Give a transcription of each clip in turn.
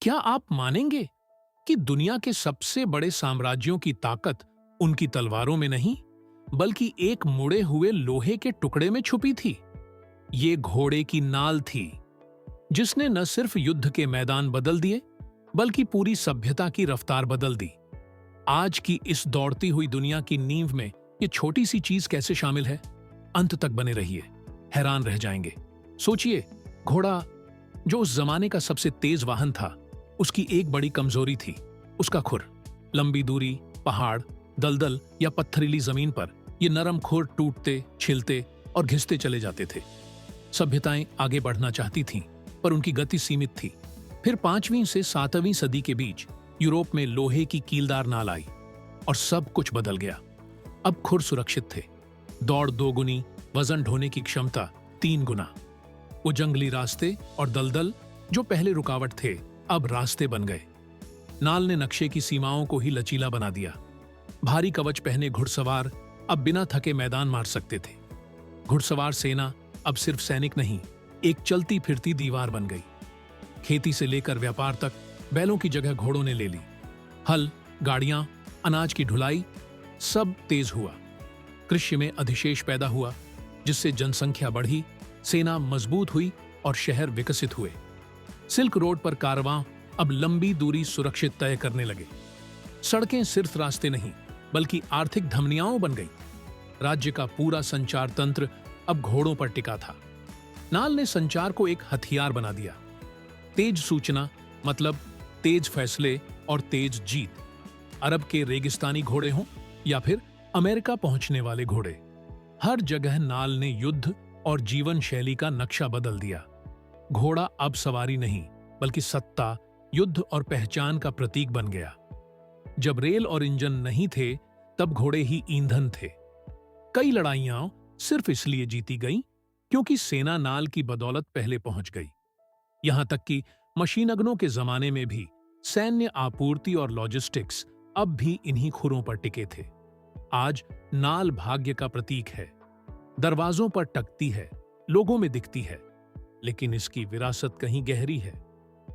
क्या आप मानेंगे कि दुनिया के सबसे बड़े साम्राज्यों की ताकत उनकी तलवारों में नहीं, बल्कि एक मुड़े हुए लोहे के टुकड़े में छुपी थी? ये घोड़े की नाल थी, जिसने न सिर्फ युद्ध के मैदान बदल दिए, बल्कि पूरी सभ्यता की रफ्तार बदल दी। आज की इस दौड़ती हुई दुनिया की नींव में ये छोटी सी चीज कैसे शामिल है? अंत तक बने रहिए, हैरान रह जाएंगे। सोचिए, घोड़ा जो उस जमाने का सबसे तेज वाहन था, उसकी एक बड़ी कमजोरी थी उसका खुर। लंबी दूरी, पहाड़, दलदल या पत्थरीली जमीन पर ये नरम खुर टूटते, छिलते और घिसते चले जाते थे। सभ्यताएं आगे बढ़ना चाहती थीं, पर उनकी गति सीमित थी। फिर 5वीं से 7वीं सदी के बीच यूरोप में लोहे की कीलदार नाल आई और सब कुछ बदल गया। अब खुर सुरक्षित थे, दौड़ 2 गुनी, वजन ढोने की क्षमता 3 गुना। वो जंगली रास्ते और दलदल जो पहले रुकावट थे, अब रास्ते बन गए। नाल ने नक्शे की सीमाओं को ही लचीला बना दिया। भारी कवच पहने घुड़सवार अब बिना थके मैदान मार सकते थे। घुड़सवार सेना अब सिर्फ सैनिक नहीं, एक चलती फिरती दीवार बन गई। खेती से लेकर व्यापार तक बैलों की जगह घोड़ों ने ले ली। हल, गाड़ियां, अनाज की ढुलाई, सब तेज हुआ। कृषि में अधिशेष पैदा हुआ, जिससे जनसंख्या बढ़ी, सेना मजबूत हुई और शहर विकसित हुए। सिल्क रोड पर कारवां अब लंबी दूरी सुरक्षित तय करने लगे। सड़कें सिर्फ रास्ते नहीं, बल्कि आर्थिक धमनियाओं बन गई। राज्य का पूरा संचार तंत्र अब घोड़ों पर टिका था। नाल ने संचार को एक हथियार बना दिया। तेज सूचना मतलब तेज फैसले और तेज जीत। अरब के रेगिस्तानी घोड़े हों या फिर अमेरिका पहुंचने वाले घोड़े, हर जगह नाल ने युद्ध और जीवन शैली का नक्शा बदल दिया। घोड़ा अब सवारी नहीं, बल्कि सत्ता, युद्ध और पहचान का प्रतीक बन गया। जब रेल और इंजन नहीं थे, तब घोड़े ही ईंधन थे। कई लड़ाइयां सिर्फ इसलिए जीती गईं क्योंकि सेना नाल की बदौलत पहले पहुंच गई। यहां तक कि मशीनगनों के जमाने में भी सैन्य आपूर्ति और लॉजिस्टिक्स अब भी इन्हीं खुरों पर टिके थे। आज नाल भाग्य का प्रतीक है, दरवाजों पर टकती है, लोगों में दिखती है, लेकिन इसकी विरासत कहीं गहरी है।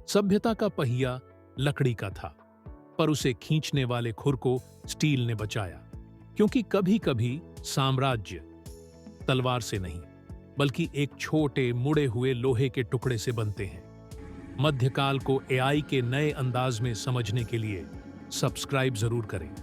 सभ्यता का पहिया लकड़ी का था, पर उसे खींचने वाले खुर को स्टील ने बचाया, क्योंकि कभी-कभी साम्राज्य तलवार से नहीं, बल्कि एक छोटे मुड़े हुए लोहे के टुकड़े से बनते हैं। मध्यकाल को एआई के नए अंदाज में समझने के लिए सब्सक्राइब जरूर करें।